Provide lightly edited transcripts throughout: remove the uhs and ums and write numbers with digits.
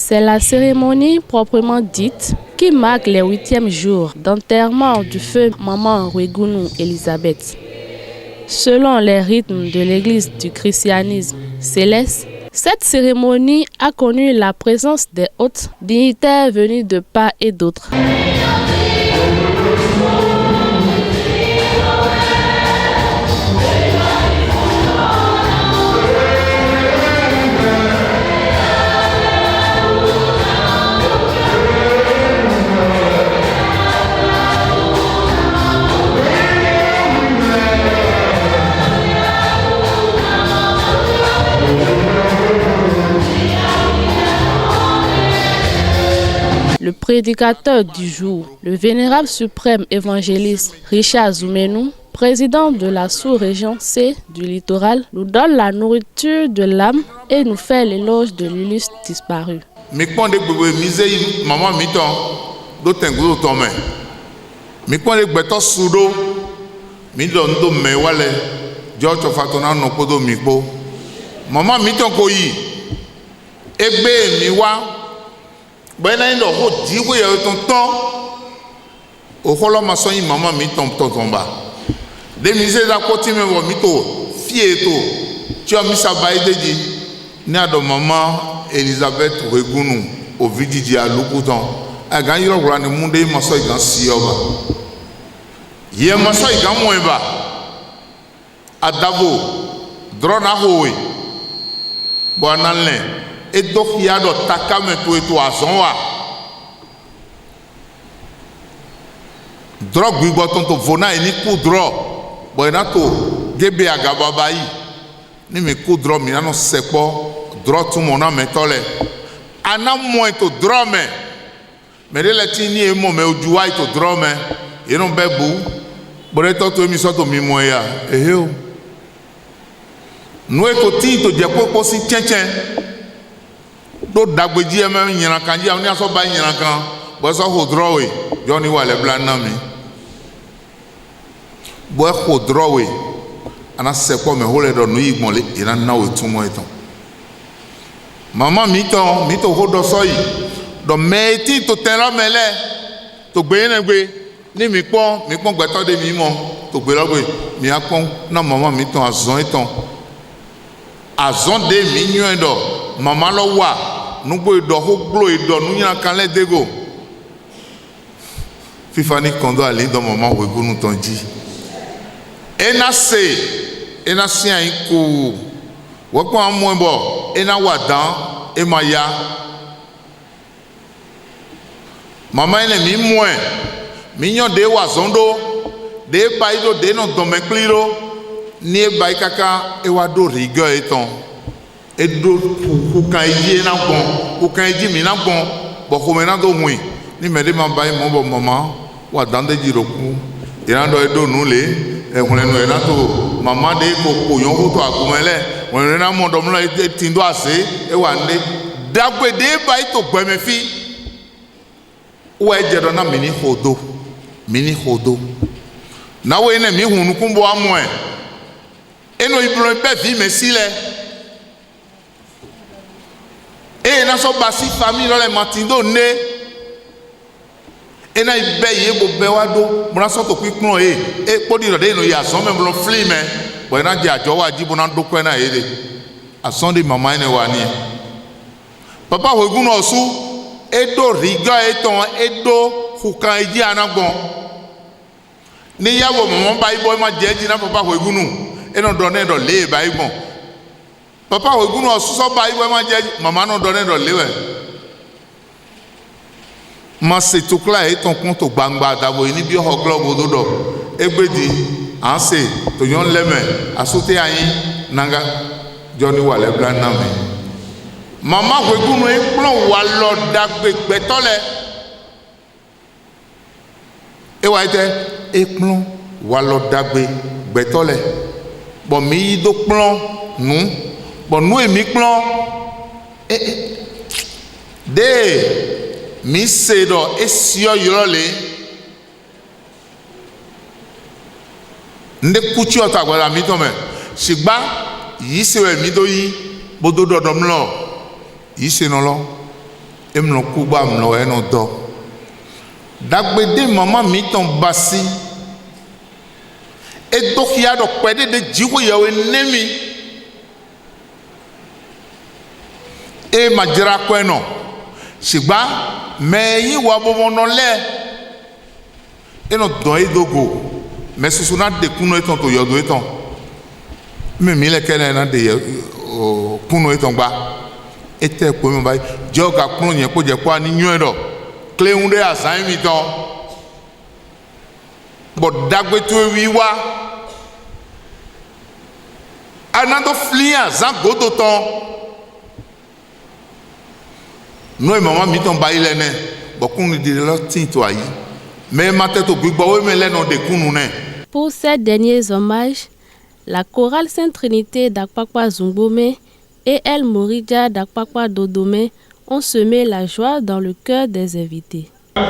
C'est la cérémonie proprement dite qui marque les 8e jours d'enterrement du feu Maman Wegounou Elisabeth. Selon les rythmes de l'Église du christianisme céleste, cette cérémonie a connu la présence des hôtes dignitaires venus de part et d'autre. Le prédicateur du jour, le vénérable suprême évangéliste Richard Zoumenou, président de la sous-région C du littoral, nous donne la nourriture de l'âme et nous fait l'éloge de l'illustre disparu. Ben na ndo ho diwo ya tonton o kholo maso yi mama mi tonton ba de mise la koti me wo mi to fie to tu mi sabai deji ni ado mama Elisabeth Wegounou o vidiji alukuton aga yiro gura ni munde maso igan sioba ye maso igan moeba adabo drona howe bonanle et donc il y a d'autres takame tout azonwa drog bi boton to vona ni ku dro boina to gebe agababa yi ni me ku dro mi no sepo dro tu mona metole ana mo to dro me de la tini e mo me ojuwa to dro me e no bebu bore to mi so to mi mo ya eheo no e ko ti to je popo si chenchen do dagbeji e me nyina kan ji awni aso ba nyina kan bo so hodrowe joni wale blana mi bo hodrowe ana se ko me hole do no igbon le ina na o tumo eton mama mi to hodo so yi do me ti to tera mele to gbe na gbe ni mi pon gbeto de mi mo to gbe logbe mi apon na mama mi to azon eton azon de mi nyu do mama lo wa nugbo ido ho glo ido nunya kan le dego fifani kondo ali do Mama Wegounou tonji ena si an ku wo ko amu bo ena wadan e maya mama ene mi mu e mi yan de wa zondo de baido de no do me kliro ni e bai kaka e wa do rigo eton edo kukan yi na gbon kukan yi mi na gbon bo ko me na do wi ni me de ma bai mo bo mama wa dan de jiroku ina do edo nu le ehun nu ina to mama de ko koyon ko to agumele won ina mo do mlo tindo ase e wa nde dagbede ba ito gbeme fi o eje do na mini hodo na we na mi hunu kumbo amo e eno ibro be fi mesile e na so basi famille lo le matindo ne ena ibe ye bo be wa do mo na so to pipun e podi do de no ya so me blo fli me bo na je ajo wa jibo na do ko na ye de ason de mama ene wa ni papa Wegun Osu edo riga eton edo hukan eji anagbon ni yawo mo ba ibo ma jeji na papa Wegun eno do ne do le ba igbon papa Wegun Osu so ba ibo ma jeji mama no do ne do lewe ma se tukla eton kun to gbangba dabo ni bi ho globe ododo egbedi an se to yon leme asote ayin nanga joni wale plan na me mama Wegun e plan wa lo dagbe gbetole e wa ite e plan wa lo dagbe gbetole bo mi do plan nu bo nu e mi plan de mi se do esio yorole nde kuchi ota gwala mi to me sigba yi se we mi do yi bodo do dom lo yi se no lo emlo kuba mlo eno do dagbede mama mi ton basi e do kia do pede de jiwo yawe nemi e majira ko eno sigba me yi wa bobo no le eno do idogo me susu na de kunu eton to yodo eton me mi le kene na de kunu eton gba ete ko mi ba joga kunu yen ko je kwa ni nyu edo kleunde asan mi ton bo dagbe to wi wa anado flia zan godo ton no mama mi ton ba ile ne bokun di lo tin to ayi mais ma tête au gbigbo we me le no de kunu ne. Pour ces derniers hommages, la chorale Sainte Trinité d'Akpakpa Zumbome et El Moridja d'Akpakpa Dodome ont semé la joie dans le cœur des invités. Hey,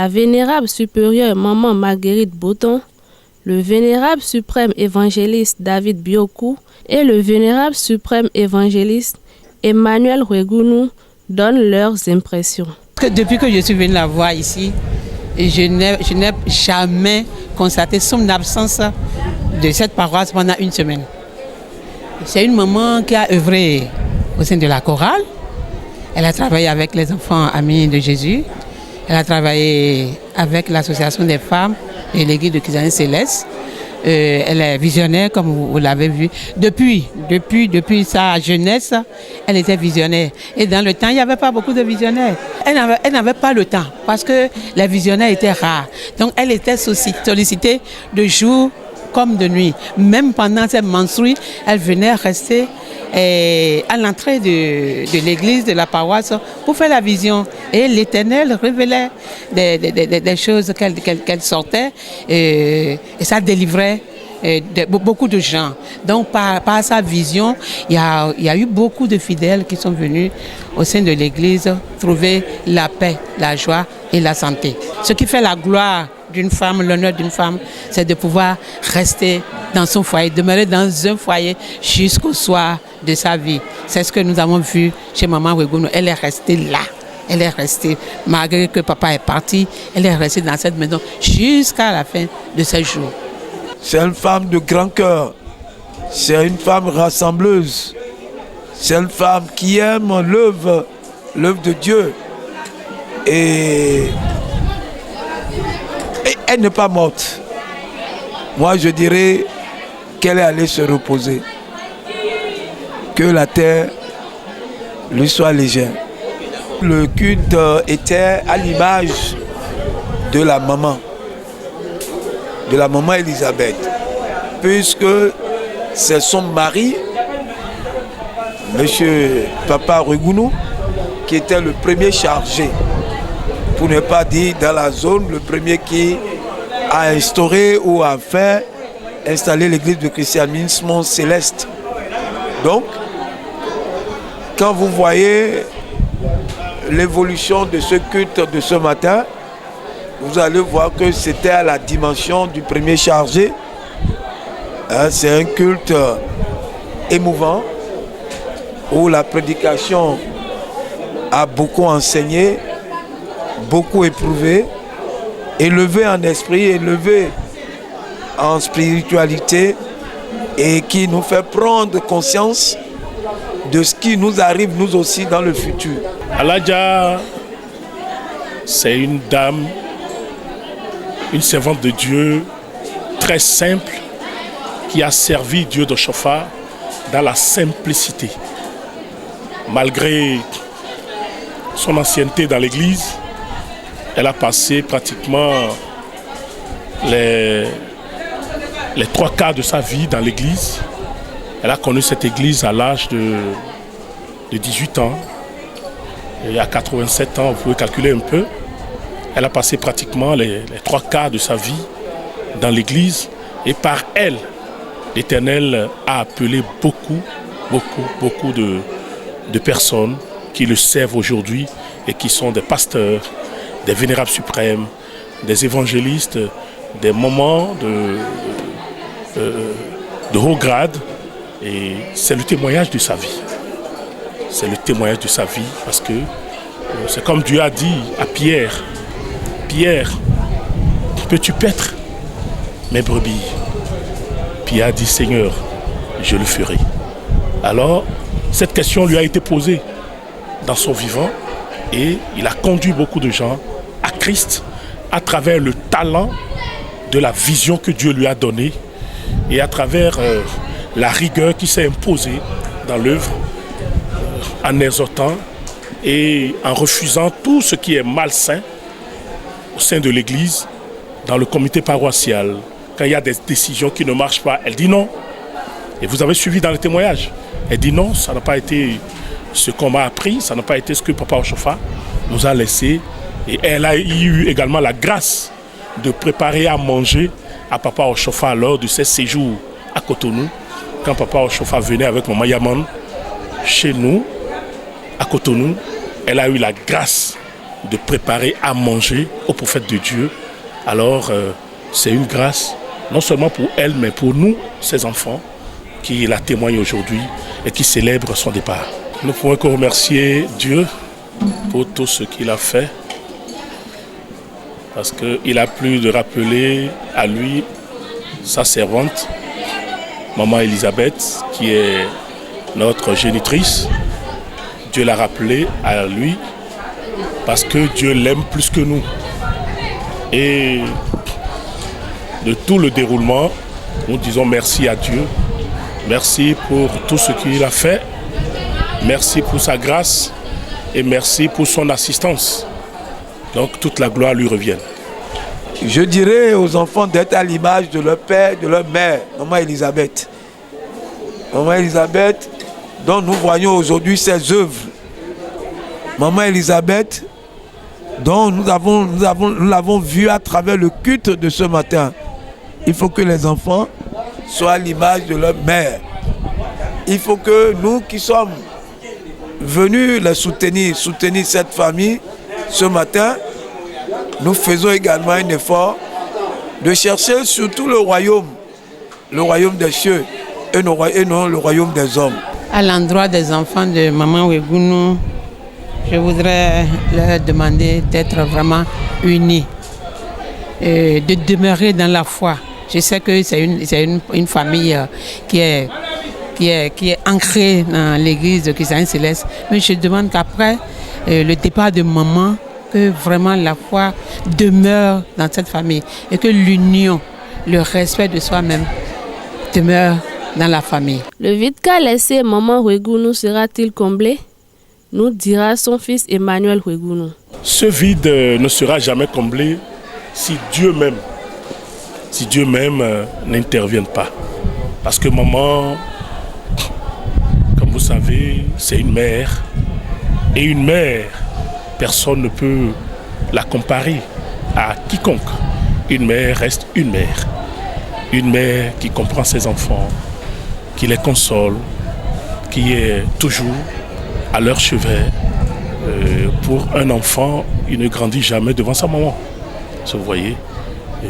vénérable supérieure maman Marguerite Botton, le vénérable suprême évangéliste David Biokou et le vénérable suprême évangéliste Emmanuel Rwegunu donnent leurs impressions. Depuis que je suis venue la voir ici, je n'ai jamais constaté son absence de cette paroisse pendant une semaine. C'est une maman qui a œuvré au sein de la chorale. Elle a travaillé avec les enfants amis de Jésus. Elle a travaillé avec l'association des femmes de l'église de Christianisme Céleste. Elle est visionnaire, comme vous l'avez vu. Depuis sa jeunesse, elle était visionnaire. Et dans le temps, il n'y avait pas beaucoup de visionnaires. Elle n'avait pas le temps parce que les visionnaires étaient rares. Donc, elle était sollicitée de jour comme de nuit. Même pendant ses menstrues, elle venait rester à l'entrée de l'église, de la paroisse, pour faire la vision. Et l'Éternel révélait des choses qu'elle sortait et ça délivrait beaucoup de gens. Donc par sa vision, il y a eu beaucoup de fidèles qui sont venus au sein de l'église trouver la paix, la joie et la santé. Ce qui fait la gloire d'une femme, l'honneur d'une femme, c'est de pouvoir rester dans son foyer, demeurer dans un foyer jusqu'au soir de sa vie. C'est ce que nous avons vu chez Maman Rwegunu. Elle est restée là. Elle est restée, malgré que papa est parti, elle est restée dans cette maison jusqu'à la fin de ses jours. C'est une femme de grand cœur. C'est une femme rassembleuse. C'est une femme qui aime l'œuvre de Dieu. Et elle n'est pas morte. Moi, je dirais qu'elle est allée se reposer. Que la terre lui soit légère. Le culte était à l'image de la maman Elisabeth, puisque c'est son mari, monsieur Papa Rwegunu, qui était le premier chargé, pour ne pas dire dans la zone, le premier qui a instauré ou a fait installer l'église de christianisme céleste. Donc, quand vous voyez l'évolution de ce culte de ce matin, vous allez voir que c'était à la dimension du premier chargé. C'est un culte émouvant où la prédication a beaucoup enseigné, beaucoup éprouvé, élevé en esprit, élevé en spiritualité et qui nous fait prendre conscience de ce qui nous arrive nous aussi dans le futur. Aladja, c'est une dame, une servante de Dieu très simple qui a servi Dieu de Chofa dans la simplicité. Malgré son ancienneté dans l'église, elle a passé pratiquement les 3/4 de sa vie dans l'église. Elle a connu cette église à l'âge de 18 ans. Il y a 87 ans, vous pouvez calculer un peu. Elle a passé pratiquement les 3/4 de sa vie dans l'église. Et par elle, l'Éternel a appelé beaucoup de personnes qui le servent aujourd'hui et qui sont des pasteurs, des vénérables suprêmes, des évangélistes, des moments de haut grade. Et c'est le témoignage de sa vie. C'est le témoignage de sa vie parce que c'est comme Dieu a dit à Pierre, Pierre, peux-tu paître mes brebis? Pierre a dit, Seigneur, je le ferai. Alors, cette question lui a été posée dans son vivant et il a conduit beaucoup de gens à Christ à travers le talent de la vision que Dieu lui a donnée et à travers la rigueur qui s'est imposée dans l'œuvre, en exhortant et en refusant tout ce qui est malsain au sein de l'Église, dans le comité paroissial. Quand il y a des décisions qui ne marchent pas, elle dit non. Et vous avez suivi dans le témoignage. Elle dit non, ça n'a pas été ce qu'on m'a appris, ça n'a pas été ce que Papa Oshofa nous a laissé. Et elle a eu également la grâce de préparer à manger à Papa Oshofa lors de ses séjours à Cotonou. Quand Papa Oshofa venait avec Maman Yaman chez nous, à Cotonou, elle a eu la grâce de préparer à manger au prophète de Dieu. Alors, c'est une grâce, non seulement pour elle, mais pour nous, ses enfants, qui la témoignent aujourd'hui et qui célèbrent son départ. Nous pouvons que remercier Dieu pour tout ce qu'il a fait, parce qu'il a plu de rappeler à lui sa servante, Maman Elisabeth, qui est notre génitrice. Dieu l'a rappelé à lui parce que Dieu l'aime plus que nous. Et de tout le déroulement, nous disons merci à Dieu. Merci pour tout ce qu'il a fait. Merci pour sa grâce et merci pour son assistance. Donc toute la gloire lui revienne. Je dirais aux enfants d'être à l'image de leur père, de leur mère, Maman Elisabeth. Maman Elisabeth, dont nous voyons aujourd'hui ses œuvres. Maman Elisabeth, dont nous l'avons vu à travers le culte de ce matin. Il faut que les enfants soient à l'image de leur mère. Il faut que nous qui sommes venus les soutenir cette famille ce matin, nous faisons également un effort de chercher surtout le royaume des cieux et non le royaume des hommes. À l'endroit des enfants de Maman Wegounou, je voudrais leur demander d'être vraiment unis, et de demeurer dans la foi. Je sais que c'est une famille qui est ancrée dans l'église de Christ Céleste, mais je demande qu'après le départ de maman, que vraiment la foi demeure dans cette famille et que l'union, le respect de soi-même demeure dans la famille. Le vide qu'a laissé Maman Wegounou sera-t-il comblé? Nous dira son fils Emmanuel Wegounou. Ce vide ne sera jamais comblé si Dieu même n'intervienne pas. Parce que maman, comme vous savez, c'est une mère. Et une mère, personne ne peut la comparer à quiconque. Une mère reste une mère. Une mère qui comprend ses enfants, qui les console, qui est toujours à leur chevet. Pour un enfant, il ne grandit jamais devant sa maman. Vous voyez, et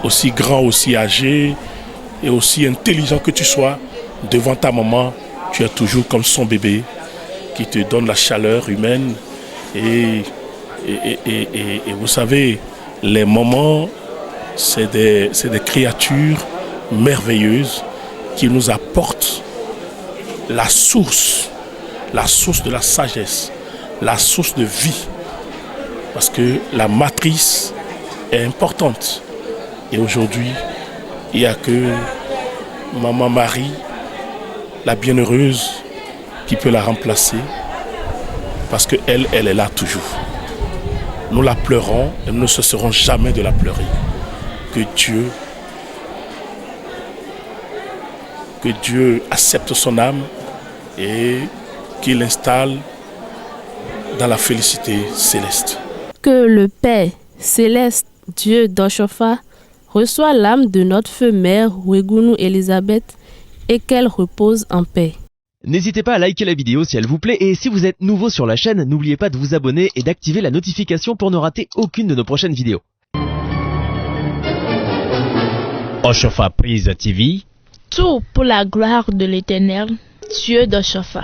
aussi grand, aussi âgé et aussi intelligent que tu sois, devant ta maman, tu es toujours comme son bébé qui te donne la chaleur humaine. Et vous savez, les mamans, c'est des créatures merveilleuses qui nous apportent la source de la sagesse, la source de vie. Parce que la matrice est importante. Et aujourd'hui, il n'y a que Maman Marie, la bienheureuse, qui peut la remplacer. Parce qu'elle est là toujours. Nous la pleurons et nous ne cesserons jamais de la pleurer. Que Dieu accepte son âme et qu'il l'installe dans la félicité céleste. Que le Père céleste, Dieu d'Oshofa, reçoit l'âme de notre feu mère Wegounou Elisabeth et qu'elle repose en paix. N'hésitez pas à liker la vidéo si elle vous plaît et si vous êtes nouveau sur la chaîne, n'oubliez pas de vous abonner et d'activer la notification pour ne rater aucune de nos prochaines vidéos. Oshofa Prise TV. Tout pour la gloire de l'Éternel, Dieu d'Oshofa.